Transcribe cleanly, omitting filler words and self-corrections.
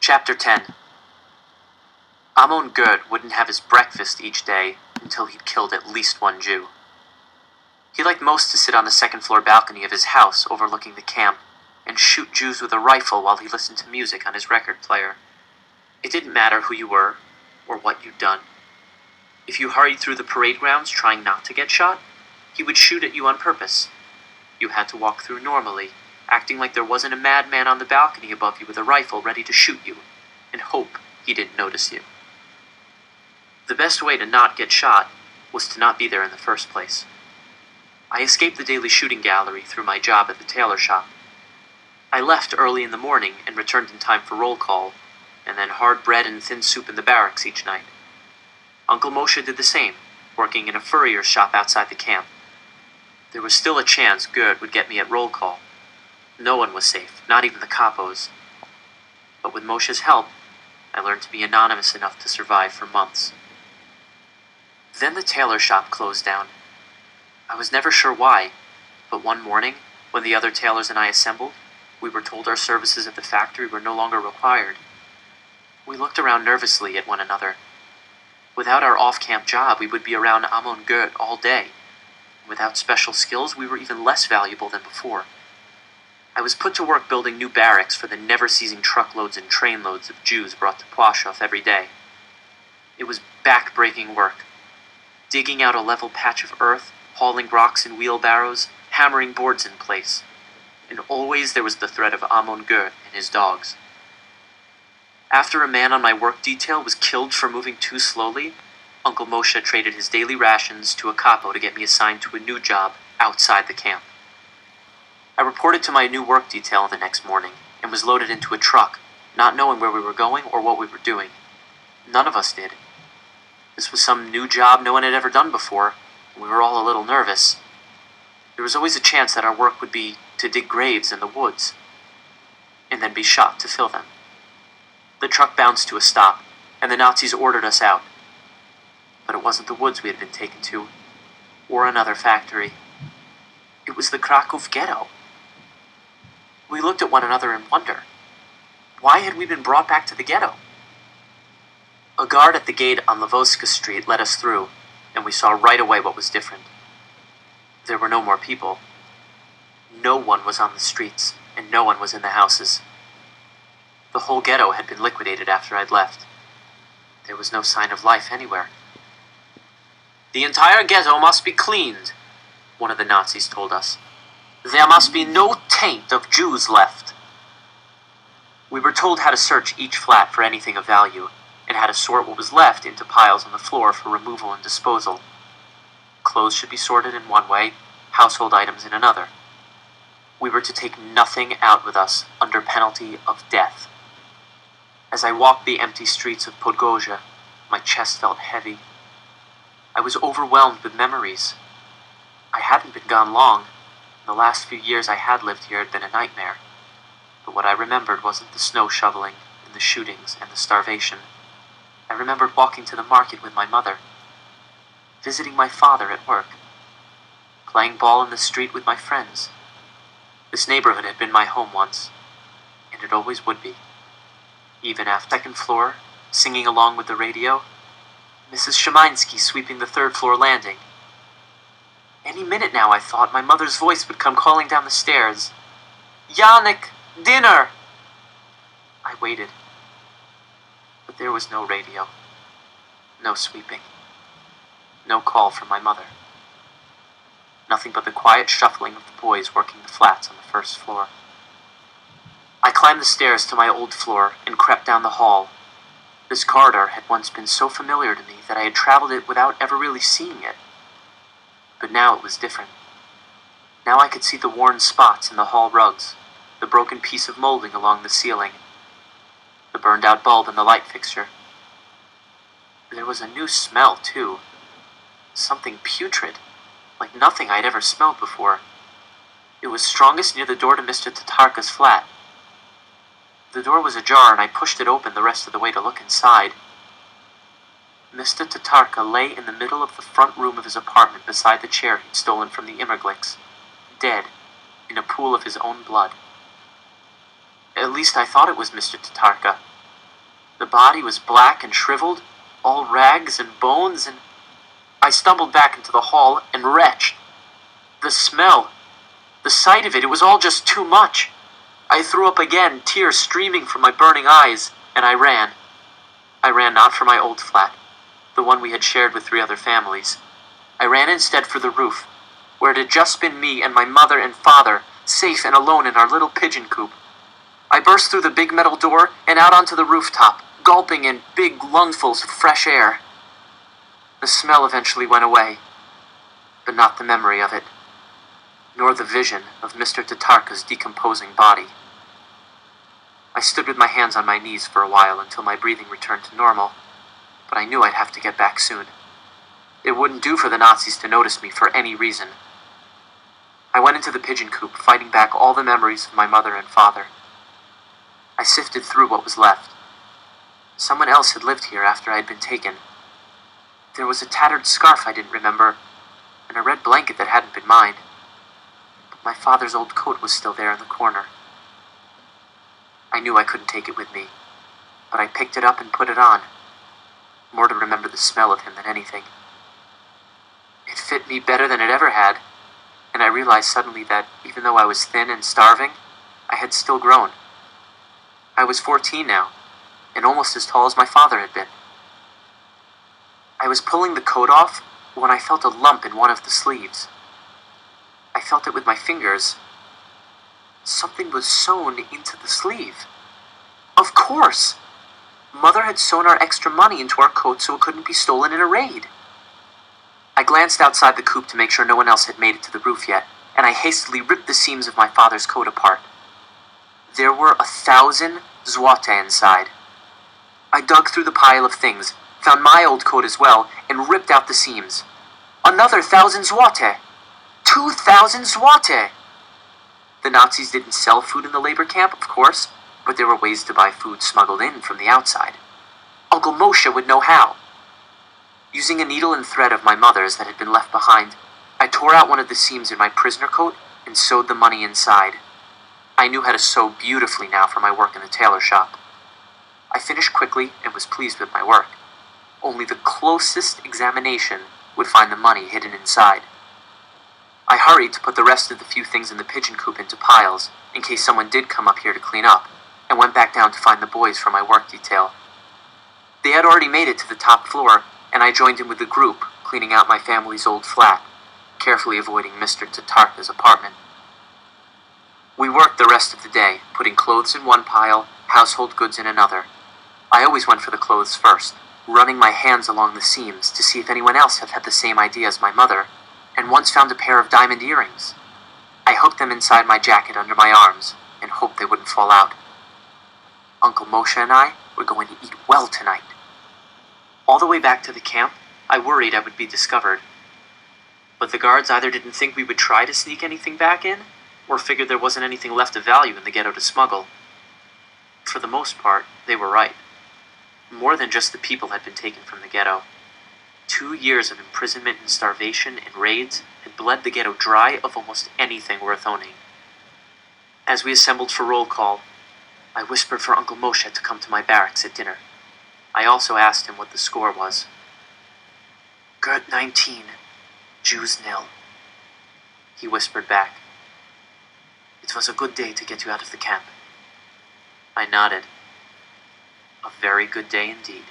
Chapter 10. Amon Gerd wouldn't have his breakfast each day until he'd killed at least one Jew. He liked most to sit on the second-floor balcony of his house overlooking the camp and shoot Jews with a rifle while he listened to music on his record player. It didn't matter who you were or what you'd done. If you hurried through the parade grounds trying not to get shot, he would shoot at you on purpose. You had to walk through normally, acting like there wasn't a madman on the balcony above you with a rifle ready to shoot you, and hope he didn't notice you. The best way to not get shot was to not be there in the first place. I escaped the daily shooting gallery through my job at the tailor shop. I left early in the morning and returned in time for roll call, and then hard bread and thin soup in the barracks each night. Uncle Moshe did the same, working in a furrier's shop outside the camp. There was still a chance Gerd would get me at roll call. No one was safe, not even the capos. But with Moshe's help, I learned to be anonymous enough to survive for months. Then the tailor shop closed down. I was never sure why, but one morning, when the other tailors and I assembled, we were told our services at the factory were no longer required. We looked around nervously at one another. Without our off-camp job, we would be around Amon Gerd all day. Without special skills, we were even less valuable than before. I was put to work building new barracks for the never-ceasing truckloads and trainloads of Jews brought to Pwashof every day. It was back-breaking work. Digging out a level patch of earth, hauling rocks in wheelbarrows, hammering boards in place. And always there was the threat of Amon Gerd and his dogs. After a man on my work detail was killed for moving too slowly, Uncle Moshe traded his daily rations to a capo to get me assigned to a new job outside the camp. I reported to my new work detail the next morning and was loaded into a truck, not knowing where we were going or what we were doing. None of us did. This was some new job no one had ever done before, and we were all a little nervous. There was always a chance that our work would be to dig graves in the woods, and then be shot to fill them. The truck bounced to a stop, and the Nazis ordered us out. But it wasn't the woods we had been taken to, or another factory. It was the Krakow ghetto. We looked at one another in wonder. Why had we been brought back to the ghetto? A guard at the gate on Lavoska Street let us through, and we saw right away what was different. There were no more people. No one was on the streets, and no one was in the houses. The whole ghetto had been liquidated after I'd left. There was no sign of life anywhere. "The entire ghetto must be cleaned," one of the Nazis told us. "There must be no taint of Jews left." We were told how to search each flat for anything of value, and how to sort what was left into piles on the floor for removal and disposal. Clothes should be sorted in one way, household items in another. We were to take nothing out with us under penalty of death. As I walked the empty streets of Podgorze, my chest felt heavy. I was overwhelmed with memories. I hadn't been gone long. The last few years I had lived here had been a nightmare. But what I remembered wasn't the snow shoveling, and the shootings, and the starvation. I remembered walking to the market with my mother, visiting my father at work, playing ball in the street with my friends. This neighborhood had been my home once, and it always would be. Even after second floor, singing along with the radio, Mrs. Sheminsky sweeping the third-floor landing. Any minute now, I thought, my mother's voice would come calling down the stairs. "Yannick, dinner!" I waited. But there was no radio. No sweeping. No call from my mother. Nothing but the quiet shuffling of the boys working the flats on the first floor. I climbed the stairs to my old floor and crept down the hall. This corridor had once been so familiar to me that I had traveled it without ever really seeing it. But now it was different. Now I could see the worn spots in the hall rugs, the broken piece of molding along the ceiling, the burned-out bulb in the light fixture. There was a new smell, too. Something putrid, like nothing I'd ever smelled before. It was strongest near the door to Mr. Tatarka's flat. The door was ajar, and I pushed it open the rest of the way to look inside. Mr. Tatarka lay in the middle of the front room of his apartment beside the chair he'd stolen from the Immerglics, dead, in a pool of his own blood. At least I thought it was Mr. Tatarka, The body was black and shriveled, all rags and bones, and I stumbled back into the hall and retched. The smell, the sight of it, it was all just too much. I threw up again, tears streaming from my burning eyes, and I ran. I ran not for my old flat, the one we had shared with 3 other families. I ran instead for the roof, where it had just been me and my mother and father, safe and alone in our little pigeon coop. I burst through the big metal door and out onto the rooftop, gulping in big lungfuls of fresh air. The smell eventually went away, but not the memory of it, nor the vision of Mr. Tatarka's decomposing body. I stood with my hands on my knees for a while until my breathing returned to normal, but I knew I'd have to get back soon. It wouldn't do for the Nazis to notice me for any reason. I went into the pigeon coop, fighting back all the memories of my mother and father. I sifted through what was left. Someone else had lived here after I had been taken. There was a tattered scarf I didn't remember, and a red blanket that hadn't been mine. But my father's old coat was still there in the corner. I knew I couldn't take it with me, but I picked it up and put it on, more to remember the smell of him than anything. It fit me better than it ever had, and I realized suddenly that even though I was thin and starving, I had still grown. I was 14 now, and almost as tall as my father had been. I was pulling the coat off when I felt a lump in one of the sleeves. I felt it with my fingers. Something was sewn into the sleeve. Of course! Mother had sewn our extra money into our coat so it couldn't be stolen in a raid. I glanced outside the coop to make sure no one else had made it to the roof yet, and I hastily ripped the seams of my father's coat apart. There were 1,000 złote inside. I dug through the pile of things, found my old coat as well, and ripped out the seams. Another 1,000 złote! 2,000 złote! The Nazis didn't sell food in the labor camp, of course, but there were ways to buy food smuggled in from the outside. Uncle Moshe would know how. Using a needle and thread of my mother's that had been left behind, I tore out one of the seams in my prisoner coat and sewed the money inside. I knew how to sew beautifully now from my work in the tailor shop. I finished quickly and was pleased with my work. Only the closest examination would find the money hidden inside. I hurried to put the rest of the few things in the pigeon coop into piles, in case someone did come up here to clean up, and went back down to find the boys for my work detail. They had already made it to the top floor, and I joined in with the group, cleaning out my family's old flat, carefully avoiding Mr. Tatarka's apartment. We worked the rest of the day, putting clothes in one pile, household goods in another. I always went for the clothes first, running my hands along the seams to see if anyone else had had the same idea as my mother, and once found a pair of diamond earrings. I hooked them inside my jacket under my arms, and hoped they wouldn't fall out. Uncle Moshe and I were going to eat well tonight. All the way back to the camp, I worried I would be discovered. But the guards either didn't think we would try to sneak anything back in, or figured there wasn't anything left of value in the ghetto to smuggle. For the most part, they were right. More than just the people had been taken from the ghetto. 2 years of imprisonment and starvation and raids had bled the ghetto dry of almost anything worth owning. As we assembled for roll call, I whispered for Uncle Moshe to come to my barracks at dinner. I also asked him what the score was. Gert 19, Jews 0. He whispered back. It was a good day to get you out of the camp. I nodded. A very good day indeed.